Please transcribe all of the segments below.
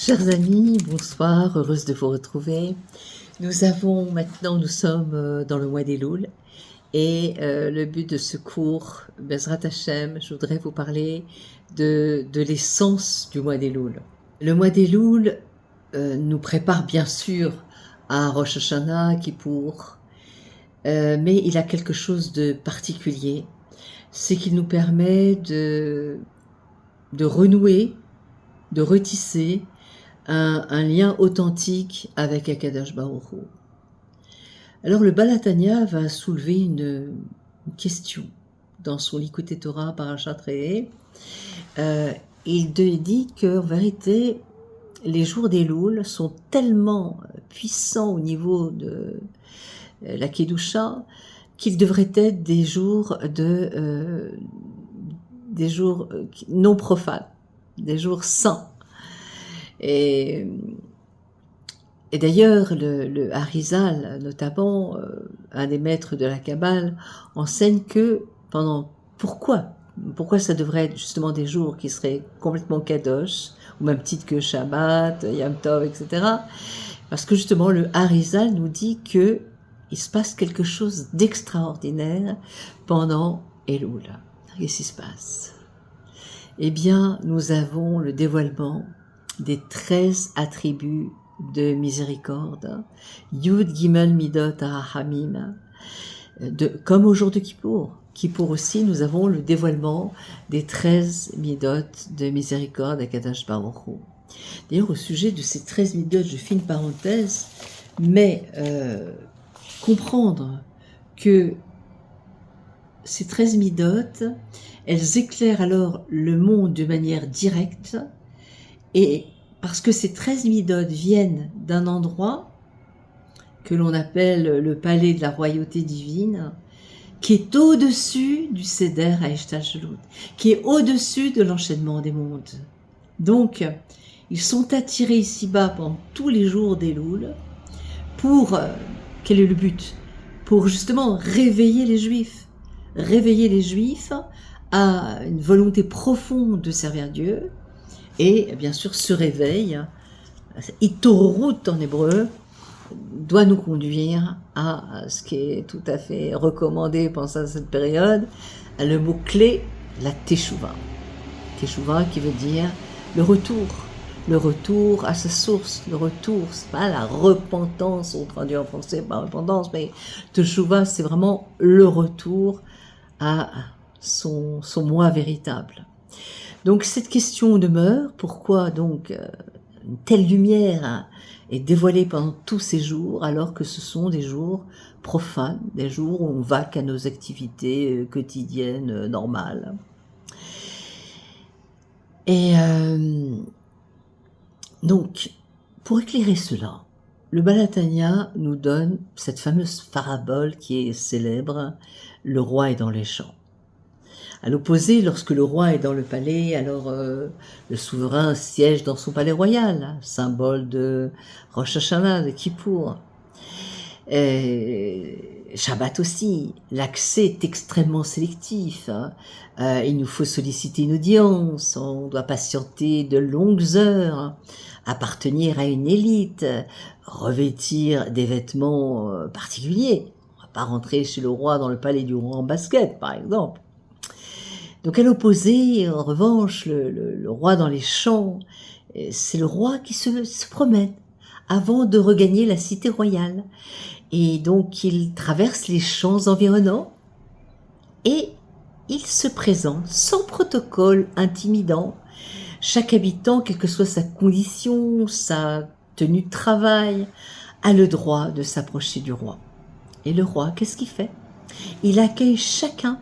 Chers amis, bonsoir, heureuse de vous retrouver. Nous sommes dans le mois d'Elul et le but de ce cours, Bezrat Hashem, je voudrais vous parler de l'essence du mois d'Elul. Le mois d'Elul nous prépare bien sûr à Rosh Hashanah, Kippour, mais il a quelque chose de particulier, c'est qu'il nous permet de renouer, de retisser un lien authentique avec Akadosh Baruch Hu. Alors le Baal HaTanya va soulever une question dans son Likutei Torah Parashat Re'eh. Il dit qu'en vérité, les jours d'Elul sont tellement puissants au niveau de la Kedusha qu'ils devraient être des jours non profanes, des jours saints. Et d'ailleurs, le Harizal, notamment, un des maîtres de la Kabbale, enseigne que pourquoi ça devrait être justement des jours qui seraient complètement kadosh, au même titre que Shabbat, Yom Tov, etc. Parce que justement, le Harizal nous dit que il se passe quelque chose d'extraordinaire pendant Elul. Qu'est-ce qui se passe? Eh bien, nous avons le dévoilement des 13 attributs de miséricorde, Yud Gimel Midot Arahamim, comme au jour de Kippour. Kippour aussi, nous avons le dévoilement des 13 Midot de miséricorde à Kadosh Baruch Hu. D'ailleurs, au sujet de ces 13 Midot, je fais une parenthèse, mais comprendre que ces 13 Midot, elles éclairent alors le monde de manière directe, et parce que ces 13 midot viennent d'un endroit que l'on appelle le palais de la royauté divine, qui est au-dessus du Seder HaHishtashlut, qui est au-dessus de l'enchaînement des mondes. Donc, ils sont attirés ici-bas pendant tous les jours d'Elul pour, quel est le but? Pour justement réveiller les Juifs à une volonté profonde de servir Dieu. Et bien sûr, ce réveil, Itorut en hébreu, doit nous conduire à ce qui est tout à fait recommandé pendant cette période, à le mot-clé, la Teshuvah. Teshuvah qui veut dire le retour à sa source, c'est pas la repentance, on traduit en français par repentance, mais Teshuvah, c'est vraiment le retour à son moi véritable. Donc cette question demeure, pourquoi donc une telle lumière est dévoilée pendant tous ces jours alors que ce sont des jours profanes, des jours où on va qu'à nos activités quotidiennes normales. Et donc, pour éclairer cela, le Baal HaTanya nous donne cette fameuse parabole qui est célèbre, le roi est dans les champs. À l'opposé, lorsque le roi est dans le palais, alors le souverain siège dans son palais royal, symbole de Rosh Hashanah, de Kippour. Shabbat aussi, l'accès est extrêmement sélectif. Il nous faut solliciter une audience, on doit patienter de longues heures, appartenir à une élite, revêtir des vêtements particuliers. On ne va pas rentrer chez le roi dans le palais du roi en basket, par exemple. Donc à l'opposé, en revanche, le roi dans les champs, c'est le roi qui se promène avant de regagner la cité royale. Et donc il traverse les champs environnants et il se présente sans protocole intimidant. Chaque habitant, quelle que soit sa condition, sa tenue de travail, a le droit de s'approcher du roi. Et le roi, qu'est-ce qu'il fait ? Il accueille chacun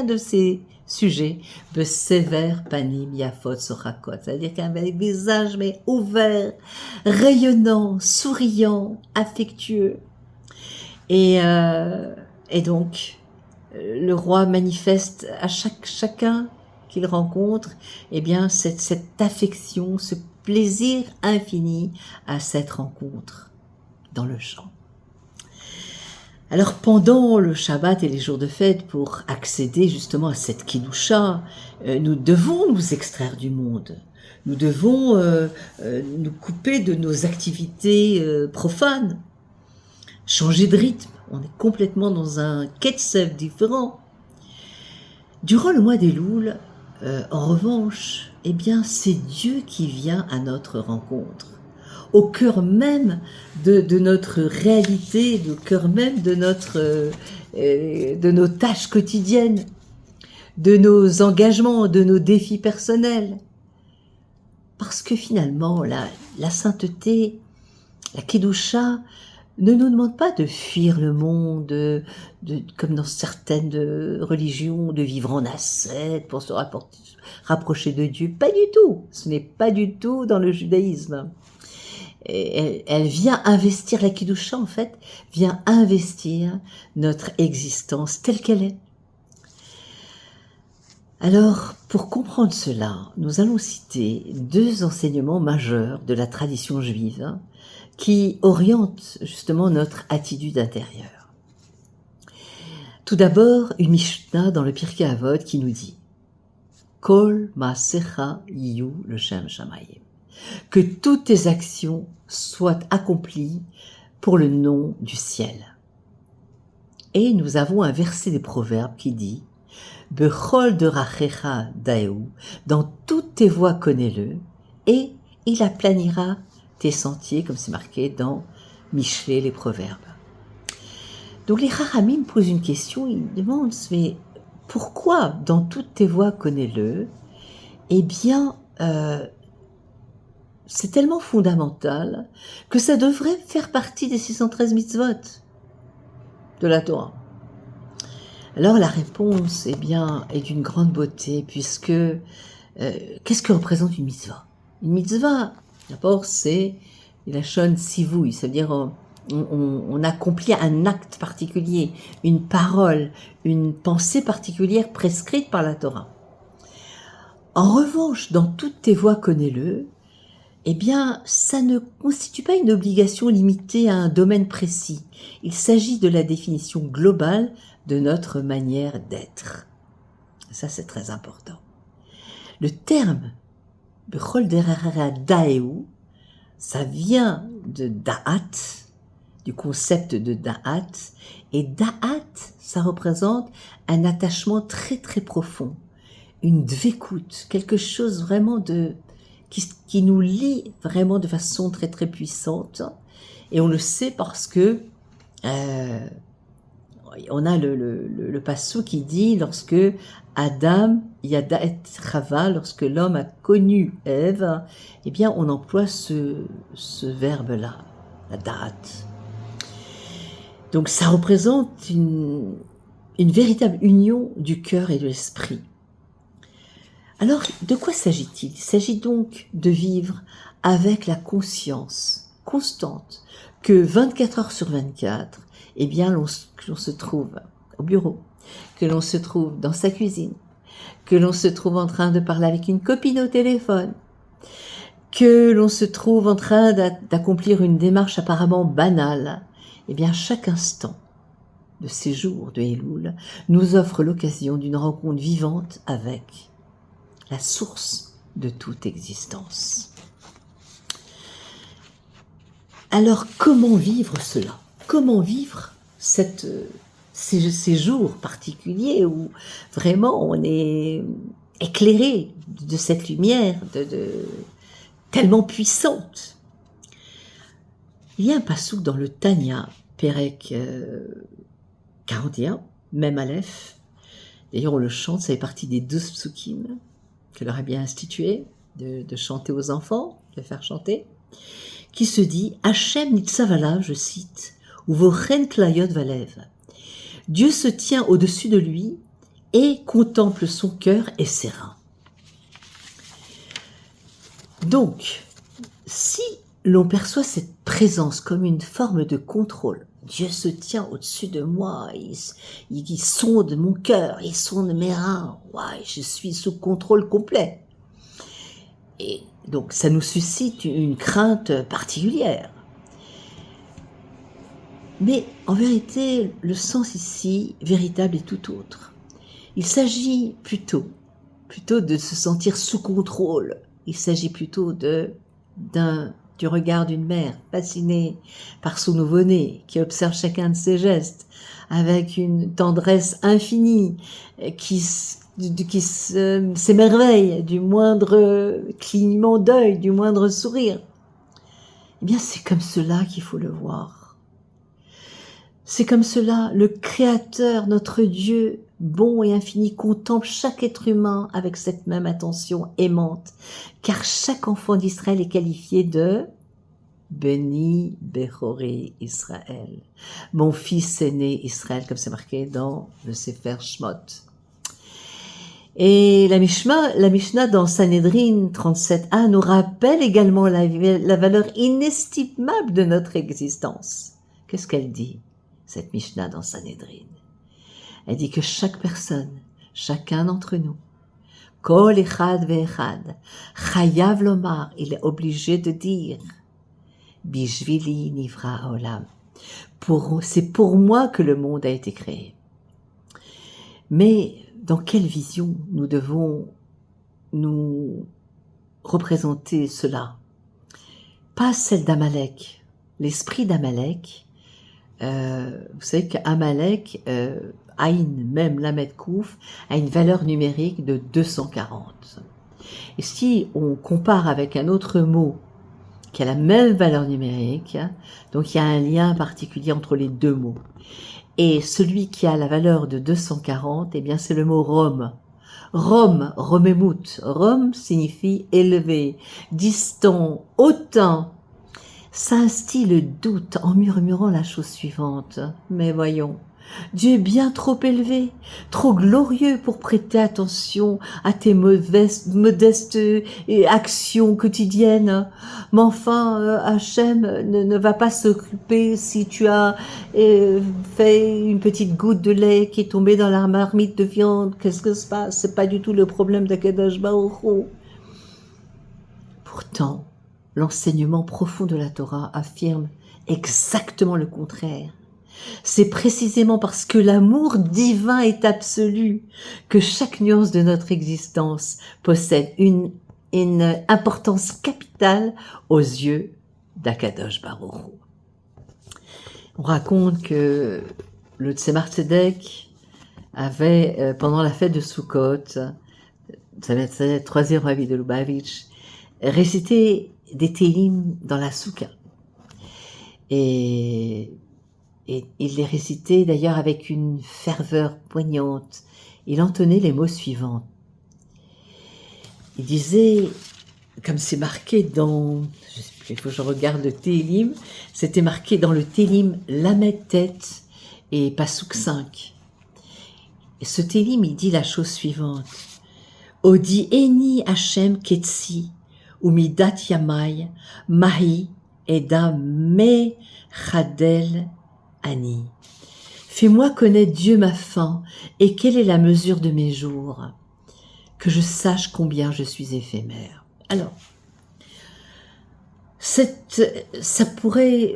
de ses sujets, de sévère panim yafot sochakot, c'est-à-dire qu'avec des visages mais ouverts, rayonnants, souriants, affectueux. Et donc, le roi manifeste à chacun qu'il rencontre, eh bien, cette affection, ce plaisir infini à cette rencontre dans le champ. Alors pendant le Shabbat et les jours de fête, pour accéder justement à cette Kedusha, nous devons nous extraire du monde. Nous devons nous couper de nos activités profanes, changer de rythme. On est complètement dans un ketsev différent. Durant le mois d'Elul, en revanche, eh bien, c'est Dieu qui vient à notre rencontre, au cœur même de notre réalité, au cœur même de nos tâches quotidiennes, de nos engagements, de nos défis personnels. Parce que finalement, la sainteté, la Kedusha, ne nous demande pas de fuir le monde, comme dans certaines religions, de vivre en ascète pour se rapprocher de Dieu. Pas du tout. Ce n'est pas du tout dans le judaïsme. Et elle vient investir, la Kedusha en fait, vient investir notre existence telle qu'elle est. Alors, pour comprendre cela, nous allons citer 2 enseignements majeurs de la tradition juive qui orientent justement notre attitude intérieure. Tout d'abord, une Mishnah dans le Pirkei Avot qui nous dit « Kol ma'asecha yiyu l'Shem shamayim » que toutes tes actions soient accomplies pour le nom du ciel. Et nous avons un verset des Proverbes qui dit Bechol derachecha daeu, dans toutes tes voies connais-le, et il aplanira tes sentiers, comme c'est marqué dans Michelet, les Proverbes. Donc les Chachamim posent une question, ils demandent, mais pourquoi dans toutes tes voies connais-le? Eh bien, c'est tellement fondamental que ça devrait faire partie des 613 mitzvot de la Torah. Alors la réponse, eh bien, est d'une grande beauté, puisque qu'est-ce que représente une mitzvah? Une mitzvah, d'abord, c'est la shon sivui, c'est-à-dire on accomplit un acte particulier, une parole, une pensée particulière prescrite par la Torah. En revanche, dans toutes tes voies connais-le, eh bien, ça ne constitue pas une obligation limitée à un domaine précis. Il s'agit de la définition globale de notre manière d'être. Ça, c'est très important. Le terme Bechol derechera daeu, ça vient de da'at, du concept de da'at, et da'at, ça représente un attachement très très profond, une dvekut, quelque chose vraiment qui nous lie vraiment de façon très très puissante, et on le sait parce que on a le passou qui dit lorsque Adam yada et Chava, lorsque l'homme a connu Ève, eh bien on emploie ce verbe-là, la da'at. Donc ça représente une véritable union du cœur et de l'esprit. Alors, de quoi s'agit-il? Il s'agit donc de vivre avec la conscience constante que 24 heures sur 24, eh bien, l'on se trouve au bureau, que l'on se trouve dans sa cuisine, que l'on se trouve en train de parler avec une copine au téléphone, que l'on se trouve en train d'accomplir une démarche apparemment banale. Eh bien, chaque instant de ces jours de Elul nous offre l'occasion d'une rencontre vivante avec la source de toute existence. Alors, comment vivre cela? Comment vivre ces jours particuliers où vraiment on est éclairé de cette lumière tellement puissante? Il y a un passouk dans le Tanya, Pérec 41, même Aleph. D'ailleurs, on le chante, ça fait partie des 12 psukim que l'on a bien institué, de chanter aux enfants, de faire chanter, qui se dit « Hachem nitzavala », je cite, « ou vochen klayot valev ». Dieu se tient au-dessus de lui et contemple son cœur et ses reins. Donc, si l'on perçoit cette présence comme une forme de contrôle, Dieu se tient au-dessus de moi, il sonde mon cœur, il sonde mes reins, ouais, je suis sous contrôle complet. Et donc ça nous suscite une crainte particulière. Mais en vérité, le sens ici, véritable, est tout autre. Il s'agit plutôt de se sentir sous contrôle, il s'agit plutôt du regard d'une mère fascinée par son nouveau-né, qui observe chacun de ses gestes avec une tendresse infinie, qui s'émerveille du moindre clignement d'œil, du moindre sourire. Eh bien, c'est comme cela qu'il faut le voir. C'est comme cela, le Créateur, notre Dieu, bon et infini, contemple chaque être humain avec cette même attention aimante, car chaque enfant d'Israël est qualifié de Béni Bechoré Israël, mon fils aîné Israël, comme c'est marqué dans le Sefer Shmot. Et la Mishnah dans Sanhédrin 37a nous rappelle également la valeur inestimable de notre existence. Qu'est-ce qu'elle dit, cette Mishnah dans Sanhédrin? Elle dit que chaque personne, chacun d'entre nous, Kol echad ve'echad, chayav lomar, il est obligé de dire, Bishvili nivra haolam, c'est pour moi que le monde a été créé. Mais dans quelle vision nous devons nous représenter cela? Pas celle d'Amalek. L'esprit d'Amalek, vous savez qu'Amalek, Aïn, même Lamed Kouf, a une valeur numérique de 240. Et si on compare avec un autre mot qui a la même valeur numérique, donc il y a un lien particulier entre les deux mots. Et celui qui a la valeur de 240, eh bien c'est le mot Rome. Rome, Romemut. Rome signifie élevé, distant, hautain. Ça instille le doute en murmurant la chose suivante. Mais voyons, Dieu est bien trop élevé, trop glorieux pour prêter attention à tes modestes actions quotidiennes. Mais enfin, Hachem ne va pas s'occuper si tu as fait une petite goutte de lait qui est tombée dans la marmite de viande. Qu'est-ce que se passe? C'est pas du tout le problème d'Akadosh Baruch Hu. Pourtant, l'enseignement profond de la Torah affirme exactement le contraire. C'est précisément parce que l'amour divin est absolu que chaque nuance de notre existence possède une importance capitale aux yeux d'Akadosh Baruch Hu. On raconte que le Tzemar Tzedek avait, pendant la fête de Sukkot, ça va être la troisième ravi de Lubavitch, récité des télim dans la soukha. Et il les récitait d'ailleurs avec une ferveur poignante. Il entonnait les mots suivants. Il disait, comme c'est marqué dans, je sais plus, il faut que je regarde le Télim, c'était marqué dans le Télim Lamed Tête et Passouk 5. Et ce Télim, il dit la chose suivante. Odi eni Hashem ketsi, umidat yamai, mahi, eda me chadel Annie. Fais-moi connaître Dieu ma fin et quelle est la mesure de mes jours, que je sache combien je suis éphémère. Alors,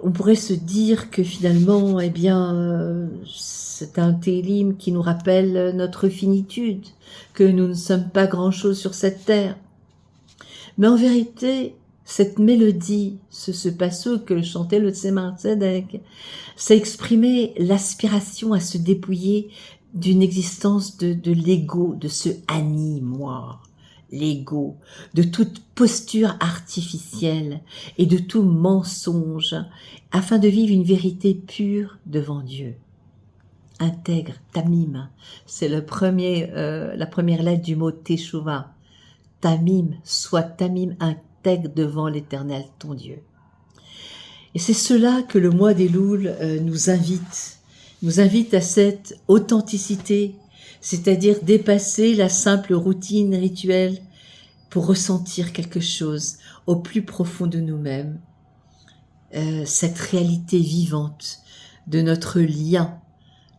on pourrait se dire que finalement, eh bien, c'est un télim qui nous rappelle notre finitude, que nous ne sommes pas grand-chose sur cette terre. Mais en vérité, cette mélodie, ce passo que chantait le Tzemar Tzedek, ça exprimait l'aspiration à se dépouiller d'une existence de l'ego, de ce ani, moi, l'ego, de toute posture artificielle et de tout mensonge, afin de vivre une vérité pure devant Dieu. Intègre, tamim, c'est la première lettre du mot teshuva. Tamim, soit tamim, intègre devant l'Éternel, ton Dieu. Et c'est cela que le mois d'Elul nous invite à cette authenticité, c'est-à-dire dépasser la simple routine rituelle pour ressentir quelque chose au plus profond de nous-mêmes, cette réalité vivante de notre lien,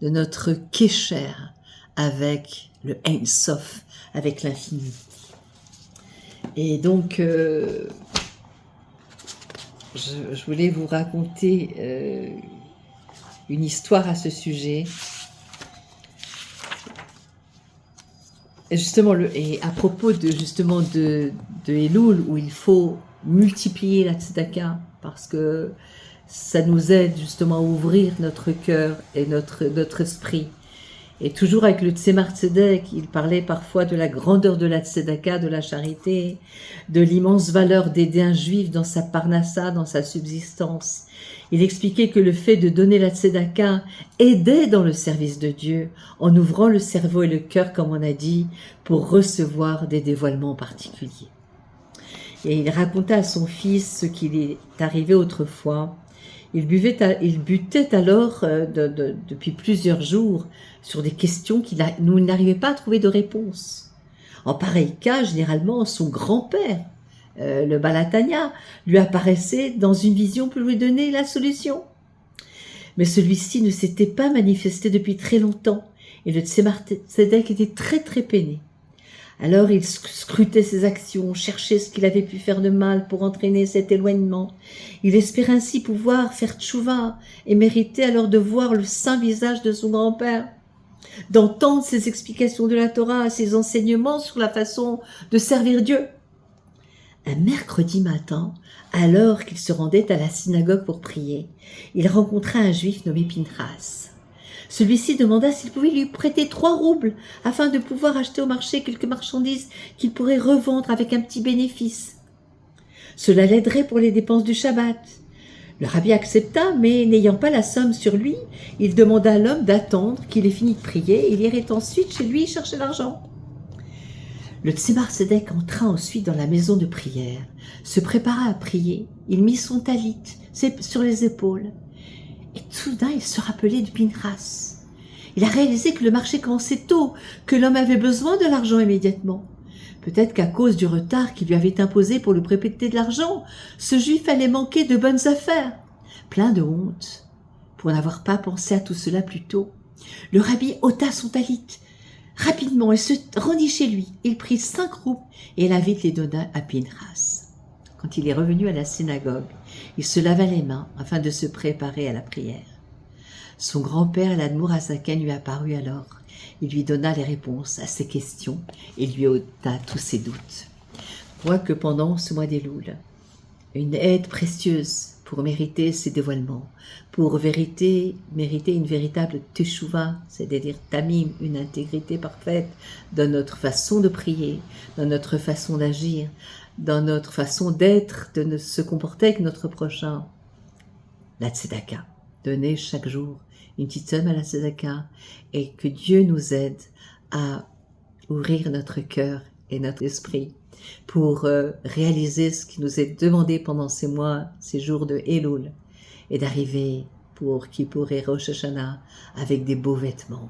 de notre kécher avec le Ein Sof, avec l'infini. Et donc, je voulais vous raconter une histoire à ce sujet. Et justement, et à propos de justement de Elul, où il faut multiplier la tzedaka, parce que ça nous aide justement à ouvrir notre cœur et notre esprit. Et toujours avec le Tzemar Tzedek, il parlait parfois de la grandeur de la tzedaka, de la charité, de l'immense valeur d'aider un juif dans sa parnassa, dans sa subsistance. Il expliquait que le fait de donner la tzedaka aidait dans le service de Dieu, en ouvrant le cerveau et le cœur, comme on a dit, pour recevoir des dévoilements particuliers. Et il raconta à son fils ce qu'il est arrivé autrefois. Il butait alors depuis plusieurs jours sur des questions nous n'arrivait pas à trouver de réponse. En pareil cas, généralement, son grand-père, le Balatania, lui apparaissait dans une vision pour lui donner la solution. Mais celui-ci ne s'était pas manifesté depuis très longtemps et le Tzemar Tzedek était très très peiné. Alors il scrutait ses actions, cherchait ce qu'il avait pu faire de mal pour entraîner cet éloignement. Il espérait ainsi pouvoir faire tchouva et mériter alors de voir le saint visage de son grand-père, d'entendre ses explications de la Torah, ses enseignements sur la façon de servir Dieu. Un mercredi matin, alors qu'il se rendait à la synagogue pour prier, il rencontra un juif nommé Pinchas. Celui-ci demanda s'il pouvait lui prêter 3 roubles afin de pouvoir acheter au marché quelques marchandises qu'il pourrait revendre avec un petit bénéfice. Cela l'aiderait pour les dépenses du Shabbat. Le rabbi accepta, mais n'ayant pas la somme sur lui, il demanda à l'homme d'attendre qu'il ait fini de prier et il irait ensuite chez lui chercher l'argent. Le Tzemar Tzedek entra ensuite dans la maison de prière, se prépara à prier, il mit son talit sur les épaules. Et soudain, il se rappelait de Pinchas. Il a réalisé que le marché commençait tôt, que l'homme avait besoin de l'argent immédiatement. Peut-être qu'à cause du retard qu'il lui avait imposé pour lui prêter de l'argent, ce juif allait manquer de bonnes affaires. Plein de honte pour n'avoir pas pensé à tout cela plus tôt, le rabbi ôta son talit rapidement et se rendit chez lui. Il prit 5 roubles et la vite les donna à Pinchas. Quand il est revenu à la synagogue, il se lava les mains afin de se préparer à la prière. Son grand-père, l'Admour Hazaken, lui apparut alors. Il lui donna les réponses à ses questions et lui ôta tous ses doutes. Quoique pendant ce mois d'Elul, une aide précieuse pour mériter ses dévoilements, pour mériter une véritable teshuva, c'est-à-dire tamim, une intégrité parfaite dans notre façon de prier, dans notre façon d'agir, dans notre façon d'être, de se comporter avec notre prochain. La tzedaka, donner chaque jour une petite somme à la tzedaka et que Dieu nous aide à ouvrir notre cœur et notre esprit pour réaliser ce qui nous est demandé pendant ces mois, ces jours de Elul, et d'arriver pour Kippour et Rosh Hashanah avec des beaux vêtements.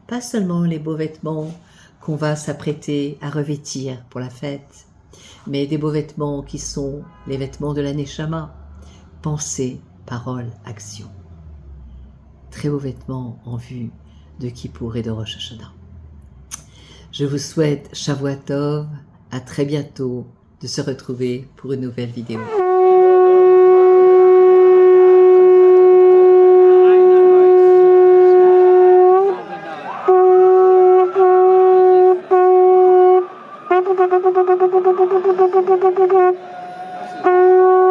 Pas seulement les beaux vêtements qu'on va s'apprêter à revêtir pour la fête, mais des beaux vêtements qui sont les vêtements de la Neshama, pensée, parole, action. Très beaux vêtements en vue de Kippour et de Rosh Hashanah. Je vous souhaite Shavua Tov, à très bientôt, de se retrouver pour une nouvelle vidéo. Thank you.